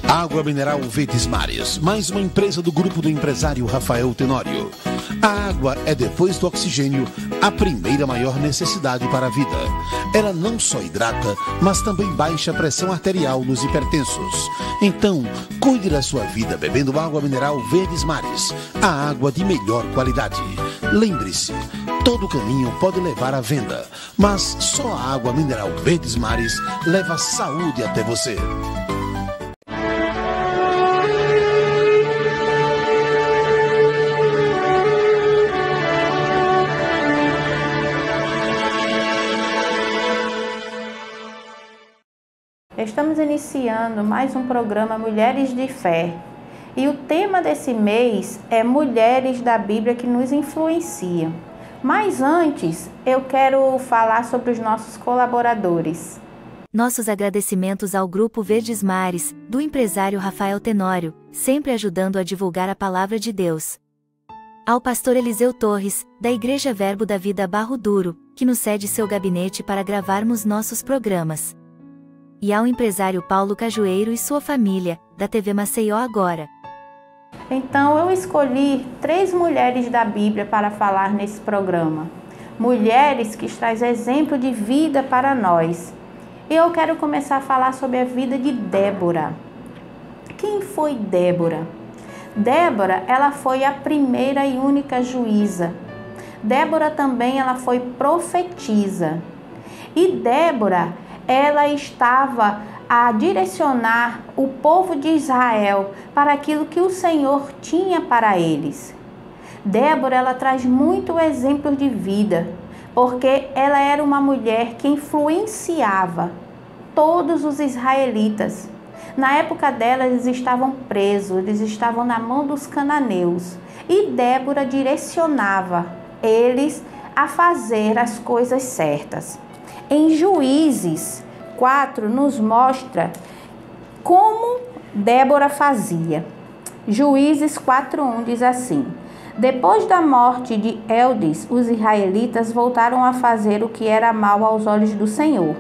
Água mineral Verdes Mares, mais uma empresa do grupo do empresário Rafael Tenório. A água é, depois do oxigênio, a primeira maior necessidade para a vida. Ela não só hidrata, mas também baixa a pressão arterial nos hipertensos. Então, cuide da sua vida bebendo água mineral Verdes Mares, a água de melhor qualidade. Lembre-se, todo caminho pode levar à venda, mas só a água mineral Verdes Mares leva saúde até você. Estamos iniciando mais um programa Mulheres de Fé e o tema desse mês é Mulheres da Bíblia que nos influenciam. Mas antes, eu quero falar sobre os nossos colaboradores. Nossos agradecimentos ao Grupo Verdes Mares, do empresário Rafael Tenório, sempre ajudando a divulgar a Palavra de Deus. Ao pastor Eliseu Torres, da Igreja Verbo da Vida Barro Duro, que nos cede seu gabinete para gravarmos nossos programas. E ao empresário Paulo Cajueiro e sua família, da TV Maceió Agora. Então eu escolhi 3 mulheres da Bíblia para falar nesse programa. Mulheres que trazem exemplo de vida para nós. E eu quero começar a falar sobre a vida de Débora. Quem foi Débora? Débora, ela foi a primeira e única juíza. Débora também ela foi profetisa. E Débora, ela estava a direcionar o povo de Israel para aquilo que o Senhor tinha para eles. Débora, ela traz muito exemplo de vida, porque ela era uma mulher que influenciava todos os israelitas. Na época dela, eles estavam presos, eles estavam na mão dos cananeus. E Débora direcionava eles a fazer as coisas certas. Em Juízes 4 nos mostra como Débora fazia. Juízes 4:1 diz assim: depois da morte de Eldes, os israelitas voltaram a fazer o que era mal aos olhos do Senhor.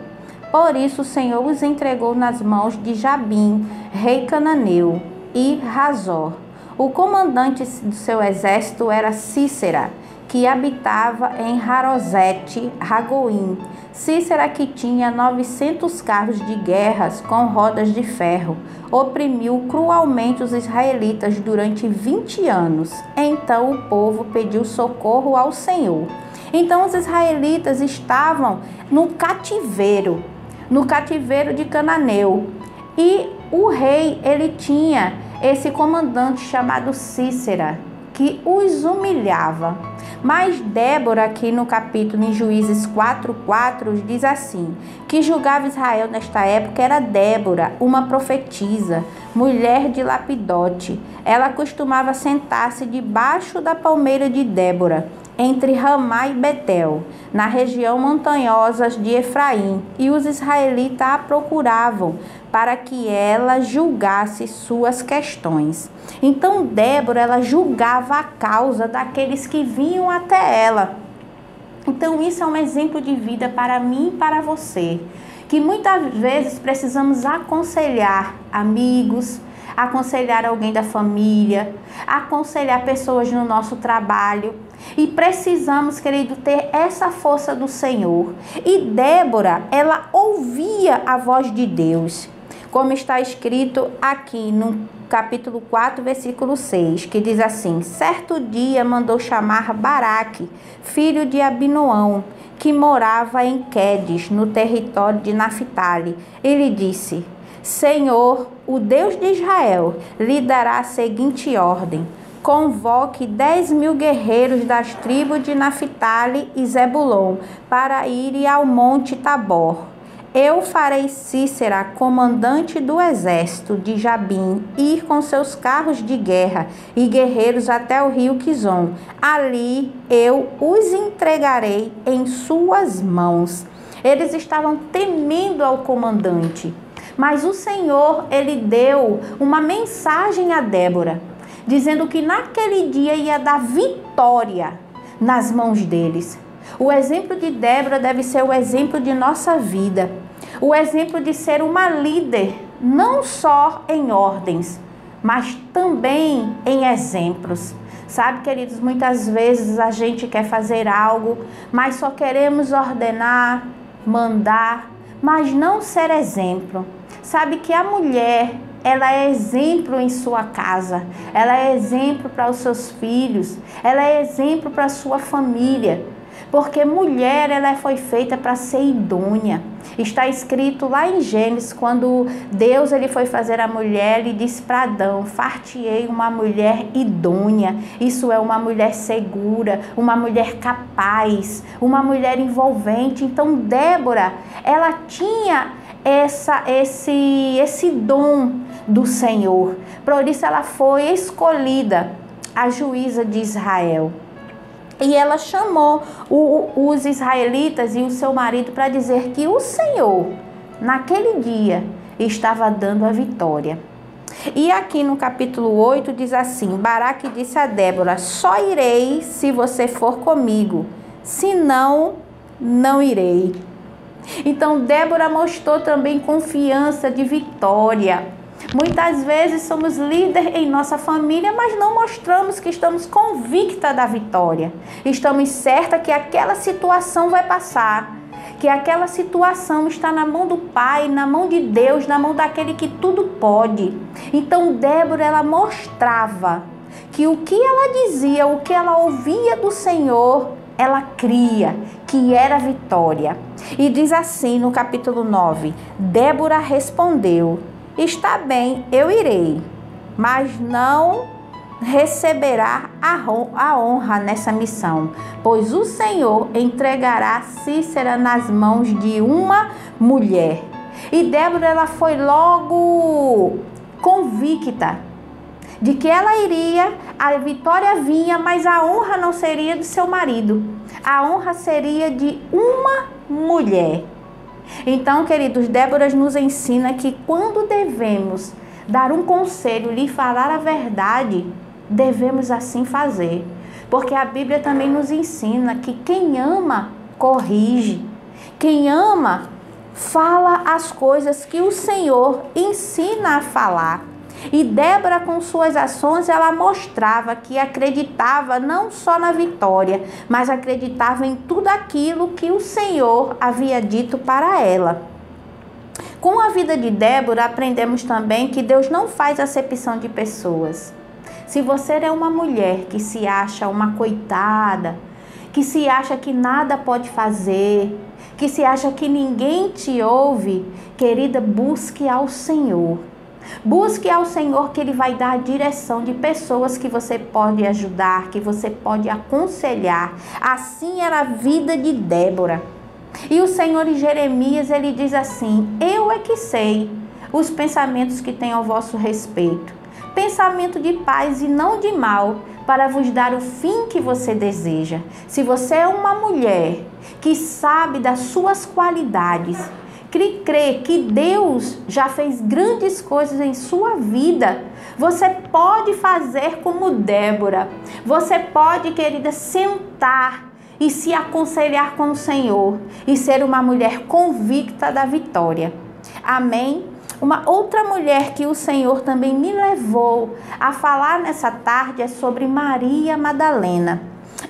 Por isso o Senhor os entregou nas mãos de Jabim, rei cananeu, e Razor. O comandante do seu exército era Cícera, que habitava em Harosete Ragoim. Cícera, que tinha 900 carros de guerras com rodas de ferro, oprimiu cruelmente os israelitas durante 20 anos. Então o povo pediu socorro ao Senhor. Então os israelitas estavam no cativeiro de Cananeu. E o rei, ele tinha esse comandante chamado Cícera, que os humilhava. Mas Débora, aqui no capítulo em Juízes 4:4, diz assim, que julgava Israel nesta época era Débora, uma profetisa, mulher de Lapidote. Ela costumava sentar-se debaixo da palmeira de Débora, entre Ramá e Betel, na região montanhosa de Efraim, e os israelitas a procuravam para que ela julgasse suas questões. Então Débora, ela julgava a causa daqueles que vinham até ela. Então isso é um exemplo de vida para mim e para você, que muitas vezes precisamos aconselhar amigos, aconselhar alguém da família, aconselhar pessoas no nosso trabalho. E precisamos, querido, ter essa força do Senhor. E Débora, ela ouvia a voz de Deus, como está escrito aqui no capítulo 4, versículo 6, que diz assim: certo dia mandou chamar Baraque, filho de Abinoão, que morava em Quedes, no território de Naphtali. Ele disse: Senhor, o Deus de Israel, lhe dará a seguinte ordem: convoque 10.000 guerreiros das tribos de Naphtali e Zebulon para irem ao monte Tabor. Eu farei Cícera, comandante do exército de Jabim, ir com seus carros de guerra e guerreiros até o rio Quizon. Ali eu os entregarei em suas mãos. Eles estavam temendo ao comandante, mas o Senhor, ele deu uma mensagem a Débora, dizendo que naquele dia ia dar vitória nas mãos deles. O exemplo de Débora deve ser o exemplo de nossa vida. O exemplo de ser uma líder não só em ordens, mas também em exemplos. Sabe, queridos, muitas vezes a gente quer fazer algo, mas só queremos ordenar, mandar, mas não ser exemplo. Sabe que a mulher, ela é exemplo em sua casa, ela é exemplo para os seus filhos, ela é exemplo para a sua família. Porque mulher, ela foi feita para ser idônea. Está escrito lá em Gênesis, quando Deus ele foi fazer a mulher, ele disse para Adão: far-te-ei uma mulher idônea. Isso é uma mulher segura, uma mulher capaz, uma mulher envolvente. Então Débora, ela tinha esse dom do Senhor. Por isso ela foi escolhida a juíza de Israel. E ela chamou os israelitas e o seu marido para dizer que o Senhor, naquele dia, estava dando a vitória. E aqui no capítulo 8 diz assim: Baraque disse a Débora: só irei se você for comigo, senão não irei. Então Débora mostrou também confiança de vitória. Muitas vezes somos líderes em nossa família, mas não mostramos que estamos convictas da vitória. Estamos certas que aquela situação vai passar, que aquela situação está na mão do Pai, na mão de Deus, na mão daquele que tudo pode. Então Débora, ela mostrava que o que ela dizia, o que ela ouvia do Senhor, ela cria, que era vitória. E diz assim no capítulo 9: Débora respondeu: está bem, eu irei, mas não receberá a honra nessa missão, pois o Senhor entregará Cícera nas mãos de uma mulher. E Débora, ela foi logo convicta de que ela iria, a vitória vinha, mas a honra não seria do seu marido, a honra seria de uma mulher. Então, queridos, Débora nos ensina que quando devemos dar um conselho, lhe falar a verdade, devemos assim fazer. Porque a Bíblia também nos ensina que quem ama, corrige. Quem ama, fala as coisas que o Senhor ensina a falar. E Débora, com suas ações, ela mostrava que acreditava não só na vitória, mas acreditava em tudo aquilo que o Senhor havia dito para ela. Com a vida de Débora, aprendemos também que Deus não faz acepção de pessoas. Se você é uma mulher que se acha uma coitada, que se acha que nada pode fazer, que se acha que ninguém te ouve, querida, busque ao Senhor. Busque ao Senhor, que Ele vai dar a direção de pessoas que você pode ajudar, que você pode aconselhar. Assim era a vida de Débora. E o Senhor em Jeremias, ele diz assim: eu é que sei os pensamentos que tenho ao vosso respeito, pensamento de paz e não de mal, para vos dar o fim que você deseja. Se você é uma mulher que sabe das suas qualidades, que crê que Deus já fez grandes coisas em sua vida, você pode fazer como Débora. Você pode, querida, sentar e se aconselhar com o Senhor e ser uma mulher convicta da vitória. Amém? Uma outra mulher que o Senhor também me levou a falar nessa tarde é sobre Maria Madalena.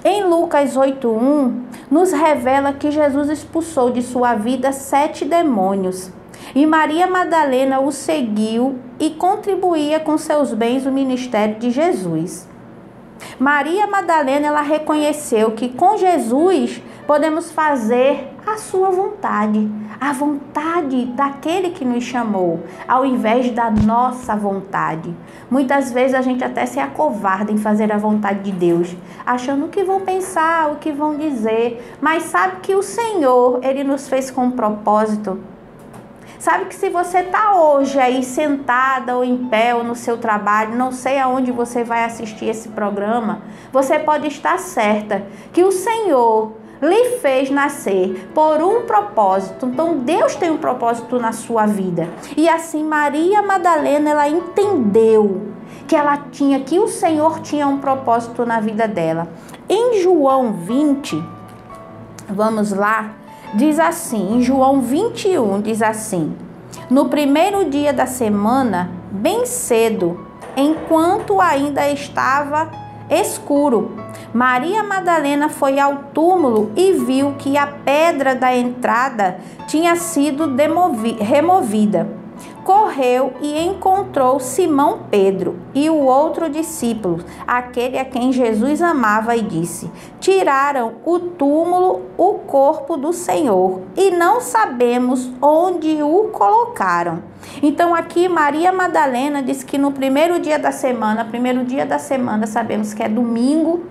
Em Lucas 8:1, nos revela que Jesus expulsou de sua vida 7 demônios. E Maria Madalena o seguiu e contribuía com seus bens no ministério de Jesus. Maria Madalena, ela reconheceu que com Jesus podemos fazer a sua vontade, a vontade daquele que nos chamou, ao invés da nossa vontade. Muitas vezes a gente até se acovarda em fazer a vontade de Deus, achando o que vão pensar, o que vão dizer, mas sabe que o Senhor, Ele nos fez com um propósito. Sabe que se você está hoje aí sentada ou em pé ou no seu trabalho, não sei aonde você vai assistir esse programa, você pode estar certa que o Senhor lhe fez nascer por um propósito. Então Deus tem um propósito na sua vida. E assim Maria Madalena, ela entendeu que o Senhor tinha um propósito na vida dela. Em João 20, vamos lá, diz assim, em João 21 diz assim: No primeiro dia da semana, bem cedo, enquanto ainda estava escuro, Maria Madalena foi ao túmulo e viu que a pedra da entrada tinha sido removida. Correu e encontrou Simão Pedro e o outro discípulo, aquele a quem Jesus amava, e disse: tiraram o túmulo, o corpo do Senhor, e não sabemos onde o colocaram. Então aqui Maria Madalena diz que no primeiro dia da semana sabemos que é domingo,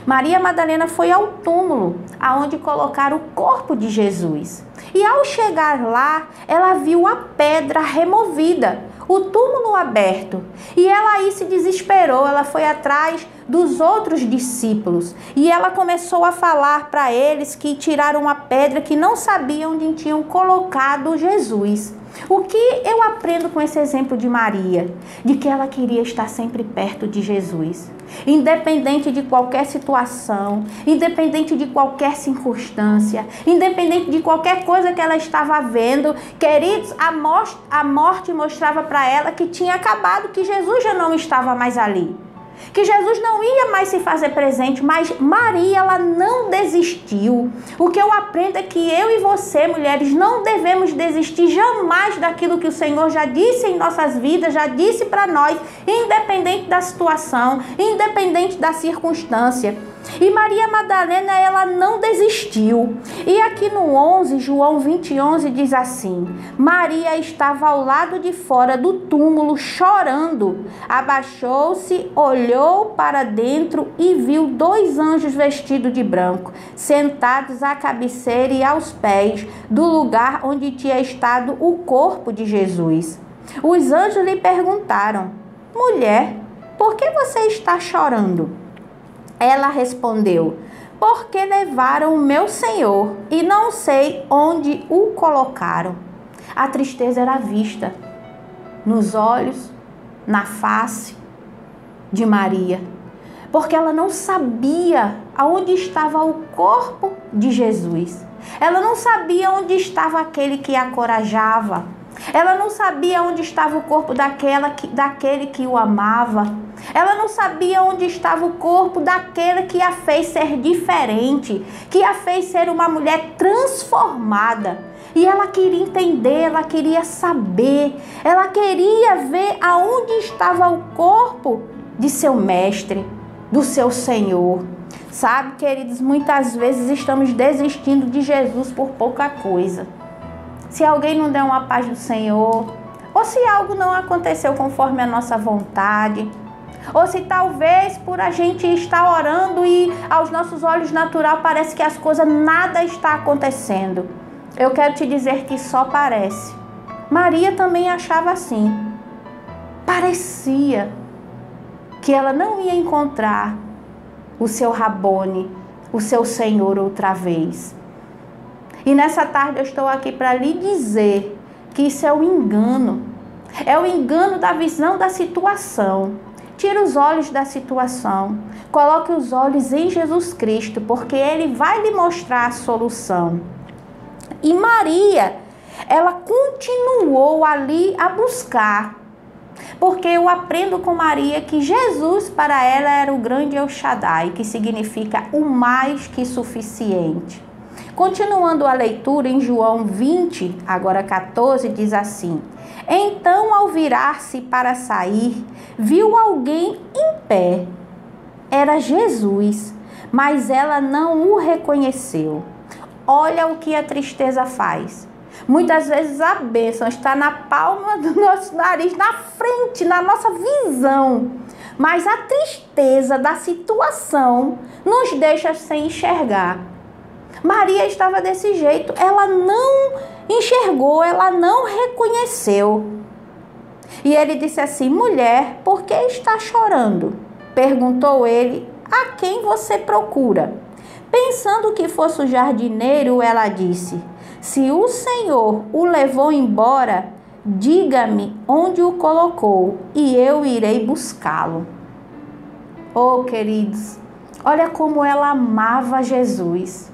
Maria Madalena foi ao túmulo, aonde colocaram o corpo de Jesus. E ao chegar lá, ela viu a pedra removida, o túmulo aberto. E ela aí se desesperou, ela foi atrás dos outros discípulos. E ela começou a falar para eles que tiraram a pedra, que não sabiam onde tinham colocado Jesus. O que eu aprendo com esse exemplo de Maria? De que ela queria estar sempre perto de Jesus. Independente de qualquer situação, independente de qualquer circunstância, independente de qualquer coisa que ela estava vendo, queridos, a morte mostrava para ela que tinha acabado, que Jesus já não estava mais ali. Que Jesus não ia mais se fazer presente, mas Maria, ela não desistiu. O que eu aprendo é que eu e você, mulheres, não devemos desistir jamais daquilo que o Senhor já disse em nossas vidas, já disse para nós, independente da situação, independente da circunstância. E Maria Madalena, ela não desistiu. E aqui no 11, João 20:11 diz assim: Maria estava ao lado de fora do túmulo chorando. Abaixou-se, olhou para dentro e viu 2 anjos vestidos de branco, sentados à cabeceira e aos pés do lugar onde tinha estado o corpo de Jesus. Os anjos lhe perguntaram: mulher, por que você está chorando? Ela respondeu: porque levaram o meu Senhor e não sei onde o colocaram. A tristeza era vista nos olhos, na face de Maria, porque ela não sabia aonde estava o corpo de Jesus. Ela não sabia onde estava aquele que a encorajava. Ela não sabia onde estava o corpo daquele que o amava. Ela não sabia onde estava o corpo daquele que a fez ser diferente, que a fez ser uma mulher transformada. E ela queria entender, ela queria saber, ela queria ver aonde estava o corpo de seu mestre, do seu Senhor. Sabe, queridos, muitas vezes estamos desistindo de Jesus por pouca coisa. Se alguém não der uma paz do Senhor, ou se algo não aconteceu conforme a nossa vontade, ou se talvez por a gente estar orando e aos nossos olhos natural parece que as coisas, nada está acontecendo. Eu quero te dizer que só parece. Maria também achava assim. Parecia que ela não ia encontrar o seu Rabone, o seu Senhor outra vez. E nessa tarde eu estou aqui para lhe dizer que isso é um engano. É o engano da visão da situação. Tira os olhos da situação. Coloque os olhos em Jesus Cristo, porque Ele vai lhe mostrar a solução. E Maria, ela continuou ali a buscar. Porque eu aprendo com Maria que Jesus para ela era o grande El Shaddai, que significa o mais que suficiente. Continuando a leitura em João 20, agora 14, diz assim: então, ao virar-se para sair, viu alguém em pé. Era Jesus, mas ela não o reconheceu. Olha o que a tristeza faz. Muitas vezes a bênção está na palma do nosso nariz, na frente, na nossa visão. Mas a tristeza da situação nos deixa sem enxergar. Maria estava desse jeito, ela não enxergou, ela não reconheceu. E ele disse assim: mulher, por que está chorando? Perguntou ele: a quem você procura? Pensando que fosse o jardineiro, ela disse: se o Senhor o levou embora, diga-me onde o colocou e eu irei buscá-lo. Oh, queridos, olha como ela amava Jesus.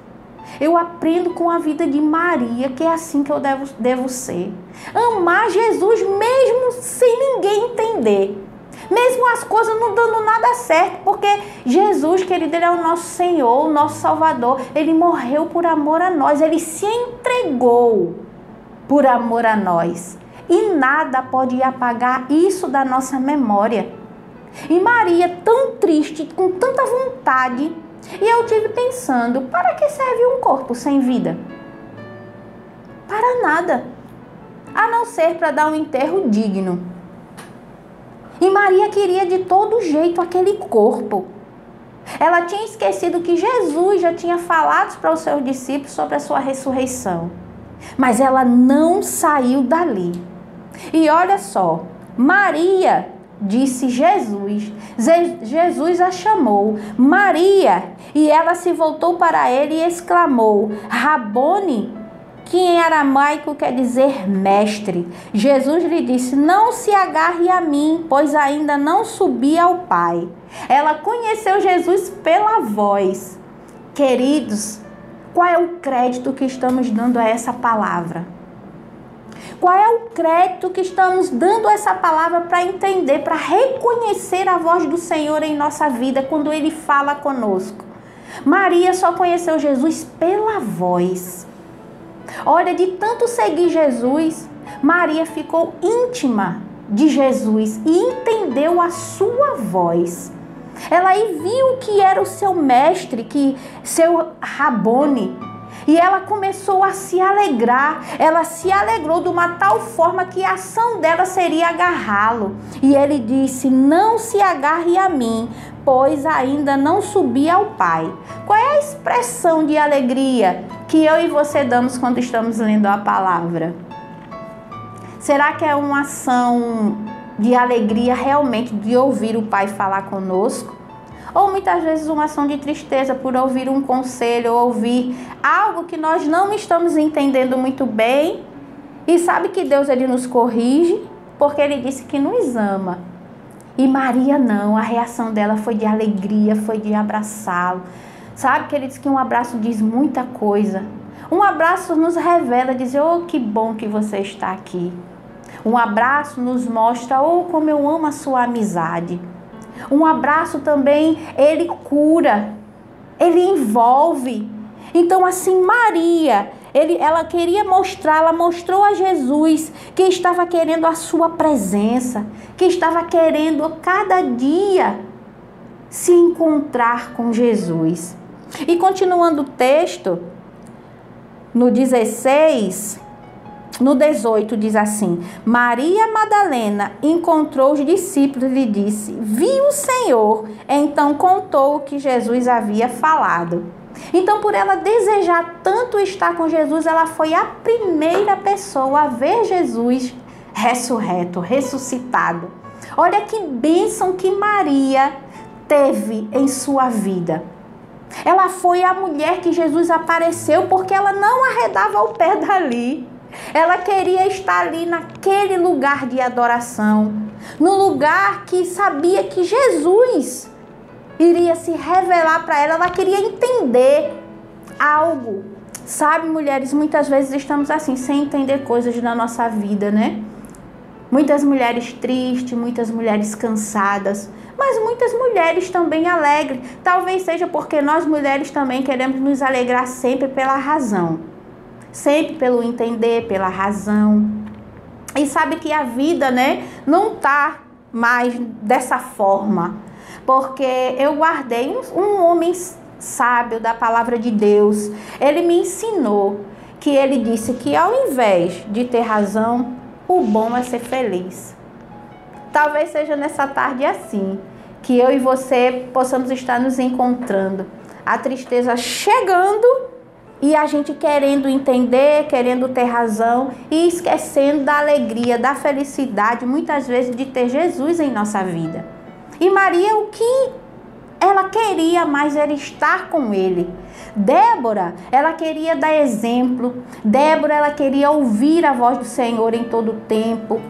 Eu aprendo com a vida de Maria, que é assim que eu devo ser. Amar Jesus mesmo sem ninguém entender. Mesmo as coisas não dando nada certo, porque Jesus, querido, Ele é o nosso Senhor, o nosso Salvador. Ele morreu por amor a nós, Ele se entregou por amor a nós. E nada pode apagar isso da nossa memória. E Maria, tão triste, com tanta vontade, e eu tive pensando, para que serve um corpo sem vida? Para nada, a não ser para dar um enterro digno. E Maria queria de todo jeito aquele corpo. Ela tinha esquecido que Jesus já tinha falado para os seus discípulos sobre a sua ressurreição. Mas ela não saiu dali. E olha só, Maria, disse Jesus. Jesus a chamou, Maria, e ela se voltou para ele e exclamou, Rabone, que em aramaico quer dizer mestre. Jesus lhe disse, não se agarre a mim, pois ainda não subi ao Pai. Ela conheceu Jesus pela voz. Queridos, qual é o crédito que estamos dando a essa palavra? Qual é o crédito que estamos dando a essa palavra para entender, para reconhecer a voz do Senhor em nossa vida quando Ele fala conosco? Maria só conheceu Jesus pela voz. Olha, de tanto seguir Jesus, Maria ficou íntima de Jesus e entendeu a sua voz. Ela aí viu que era o seu mestre, seu Rabone. E ela começou a se alegrar. Ela se alegrou de uma tal forma que a ação dela seria agarrá-lo. E ele disse, não se agarre a mim, pois ainda não subi ao Pai. Qual é a expressão de alegria que eu e você damos quando estamos lendo a palavra? Será que é uma ação de alegria realmente de ouvir o Pai falar conosco? Ou muitas vezes uma ação de tristeza por ouvir um conselho, ou ouvir algo que nós não estamos entendendo muito bem. E sabe que Deus, Ele nos corrige, porque Ele disse que nos ama. E Maria não, a reação dela foi de alegria, foi de abraçá-lo. Sabe que Ele disse que um abraço diz muita coisa. Um abraço nos revela, diz, oh, que bom que você está aqui. Um abraço nos mostra, oh, como eu amo a sua amizade. Um abraço também, ele cura, ele envolve. Então assim, Maria, ela queria mostrar, ela mostrou a Jesus que estava querendo a sua presença, que estava querendo cada dia se encontrar com Jesus. E continuando o texto, no 16... No 18 diz assim, Maria Madalena encontrou os discípulos e lhe disse, vi o Senhor, então contou o que Jesus havia falado. Então, por ela desejar tanto estar com Jesus, ela foi a primeira pessoa a ver Jesus ressurreto, ressuscitado. Olha que bênção que Maria teve em sua vida. Ela foi a mulher que Jesus apareceu porque ela não arredava o pé dali. Ela queria estar ali naquele lugar de adoração, no lugar que sabia que Jesus iria se revelar para ela. Ela queria entender algo. Sabe, mulheres, muitas vezes estamos assim, sem entender coisas na nossa vida, né? Muitas mulheres tristes, muitas mulheres cansadas, mas muitas mulheres também alegres. Talvez seja porque nós mulheres também queremos nos alegrar sempre pela razão. Sempre pelo entender, pela razão. E sabe que a vida, né, não tá mais dessa forma. Porque eu guardei um homem sábio da palavra de Deus. Ele me ensinou que ele disse que ao invés de ter razão, o bom é ser feliz. Talvez seja nessa tarde assim, que eu e você possamos estar nos encontrando. A tristeza chegando e a gente querendo entender, querendo ter razão e esquecendo da alegria, da felicidade, muitas vezes de ter Jesus em nossa vida. E Maria, o que ela queria mais era estar com Ele. Débora, ela queria dar exemplo. Débora, ela queria ouvir a voz do Senhor em todo o tempo.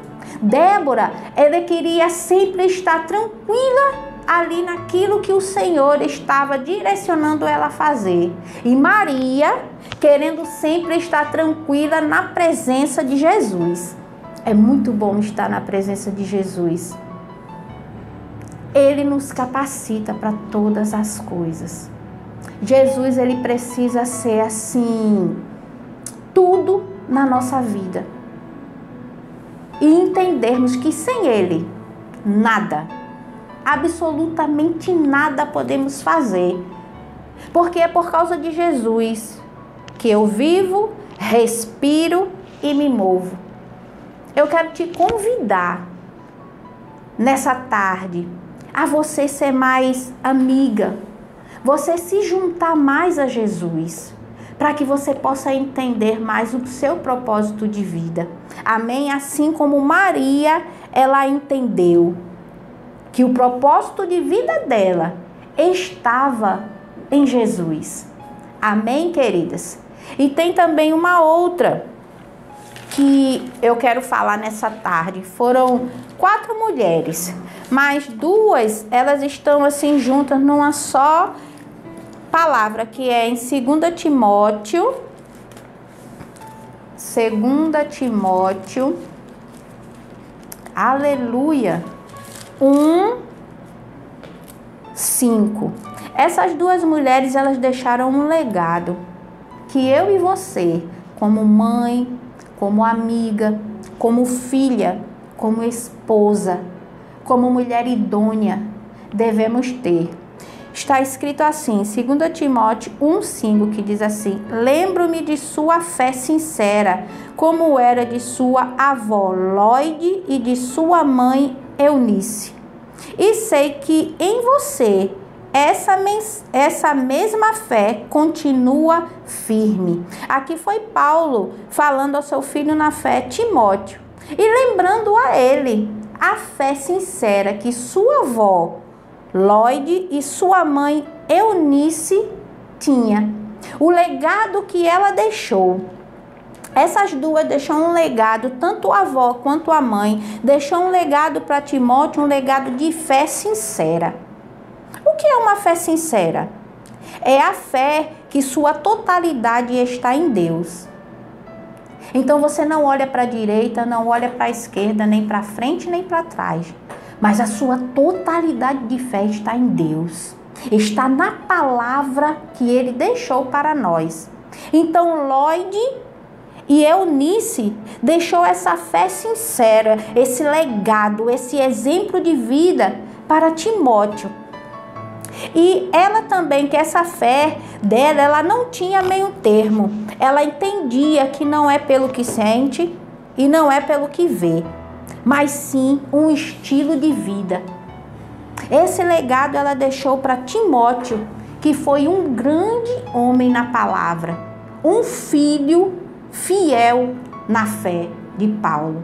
Débora, ela queria sempre estar tranquila ali naquilo que o Senhor estava direcionando ela a fazer. E Maria, querendo sempre estar tranquila na presença de Jesus. É muito bom estar na presença de Jesus. Ele nos capacita para todas as coisas. Jesus, ele precisa ser assim, tudo na nossa vida. E entendermos que sem ele, nada, absolutamente nada podemos fazer. Porque é por causa de Jesus que eu vivo, respiro e me movo. Eu quero te convidar nessa tarde a você ser mais amiga, você se juntar mais a Jesus, para que você possa entender mais o seu propósito de vida. Amém? Assim como Maria, ela entendeu que o propósito de vida dela estava em Jesus. Amém, queridas? E tem também uma outra que eu quero falar nessa tarde. Foram 4 mulheres, mas 2, elas estão assim juntas numa só palavra, que é em 2 Timóteo, aleluia, 1:5. Essas 2 mulheres, elas deixaram um legado que eu e você, como mãe, como amiga, como filha, como esposa, como mulher idônea, devemos ter. Está escrito assim, 2 Timóteo 1:5, que diz assim: lembro-me de sua fé sincera, como era de sua avó Lóide e de sua mãe Eunice. E sei que em você essa mesma fé continua firme. Aqui foi Paulo falando ao seu filho na fé, Timóteo, e lembrando a ele a fé sincera que sua avó Lóide e sua mãe Eunice tinha. O legado que ela deixou. Essas 2 deixou um legado, tanto a avó quanto a mãe, deixou um legado para Timóteo, um legado de fé sincera. O que é uma fé sincera? É a fé que sua totalidade está em Deus. Então você não olha para a direita, não olha para a esquerda, nem para frente, nem para trás. Mas a sua totalidade de fé está em Deus. Está na palavra que ele deixou para nós. Então Lóide e Eunice deixou essa fé sincera, esse legado, esse exemplo de vida para Timóteo. E ela também, que essa fé dela, ela não tinha meio termo. Ela entendia que não é pelo que sente e não é pelo que vê, mas sim um estilo de vida. Esse legado ela deixou para Timóteo, que foi um grande homem na palavra, um filho fiel na fé de Paulo.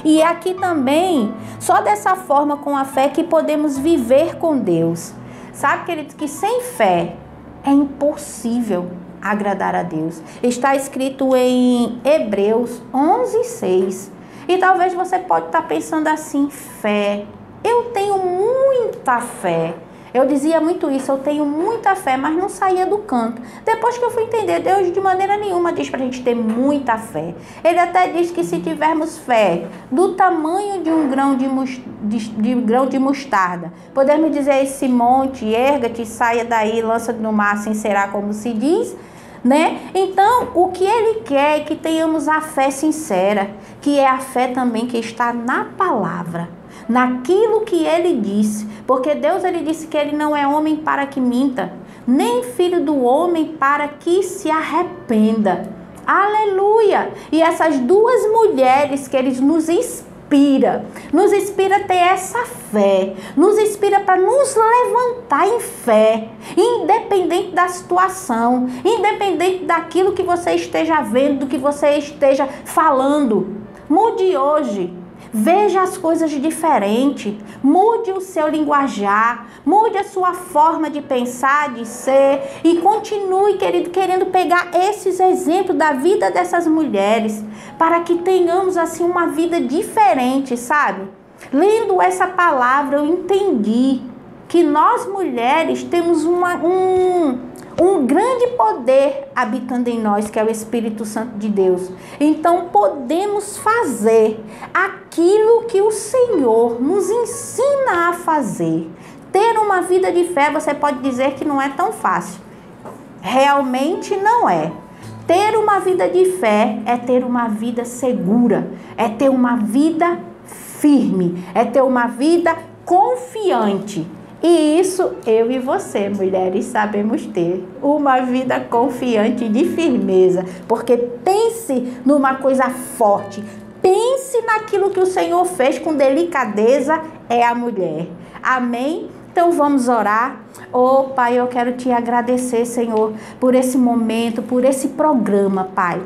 E aqui também, só dessa forma, com a fé, que podemos viver com Deus. Sabe, queridos, que sem fé é impossível agradar a Deus. Está escrito em Hebreus 11:6. E talvez você pode estar pensando assim, fé. Eu tenho muita fé. Eu dizia muito isso, eu tenho muita fé, mas não saía do canto. Depois que eu fui entender, Deus de maneira nenhuma diz pra gente ter muita fé. Ele até diz que se tivermos fé do tamanho de um grão de mostarda, podemos dizer a esse monte, erga-te, saia daí, lança no mar, assim será como se diz, né? Então, o que ele quer é que tenhamos a fé sincera, que é a fé também que está na palavra, naquilo que ele disse, porque Deus, ele disse que ele não é homem para que minta, nem filho do homem para que se arrependa. Aleluia! E essas 2 mulheres que eles nos inspira a ter essa fé, nos inspira para nos levantar em fé, independente da situação, independente daquilo que você esteja vendo, do que você esteja falando. Mude hoje. Veja as coisas diferente, mude o seu linguajar, mude a sua forma de pensar, de ser, e continue, querido, querendo pegar esses exemplos da vida dessas mulheres, para que tenhamos assim uma vida diferente, sabe? Lendo essa palavra, eu entendi que nós mulheres temos um grande poder habitando em nós, que é o Espírito Santo de Deus. Então podemos fazer aquilo que o Senhor nos ensina a fazer. Ter uma vida de fé, você pode dizer que não é tão fácil. Realmente não é. Ter uma vida de fé é ter uma vida segura, é ter uma vida firme, é ter uma vida confiante. E isso eu e você, mulheres, sabemos ter. Uma vida confiante e de firmeza. Porque pense numa coisa forte. Pense naquilo que o Senhor fez com delicadeza, é a mulher. Amém? Então vamos orar. Oh, Pai, eu quero te agradecer, Senhor, por esse momento, por esse programa, Pai.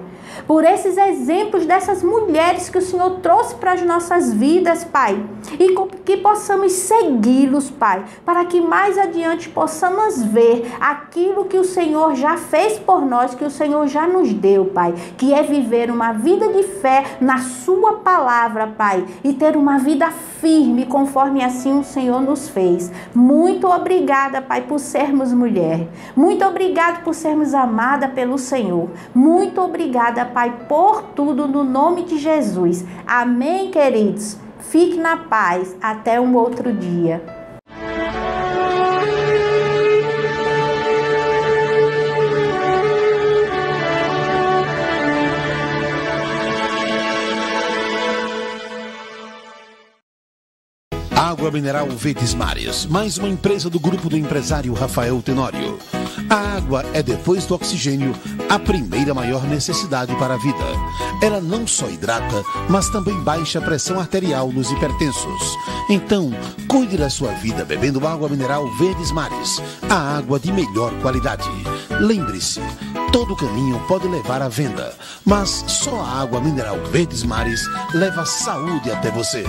Por esses exemplos dessas mulheres que o Senhor trouxe para as nossas vidas, Pai. E que possamos segui-los, Pai. Para que mais adiante possamos ver aquilo que o Senhor já fez por nós, que o Senhor já nos deu, Pai. Que é viver uma vida de fé na sua palavra, Pai. E ter uma vida firme, conforme assim o Senhor nos fez. Muito obrigada, Pai, por sermos mulher. Muito obrigada por sermos amada pelo Senhor. Muito obrigada, Pai, por tudo, no nome de Jesus. Amém, queridos? Fique na paz. Até um outro dia. Água mineral Verdes Mares, mais uma empresa do grupo do empresário Rafael Tenório. A água é, depois do oxigênio, a primeira maior necessidade para a vida. Ela não só hidrata, mas também baixa a pressão arterial nos hipertensos. Então, cuide da sua vida bebendo água mineral Verdes Mares, a água de melhor qualidade. Lembre-se, todo caminho pode levar à venda, mas só a água mineral Verdes Mares leva saúde até você.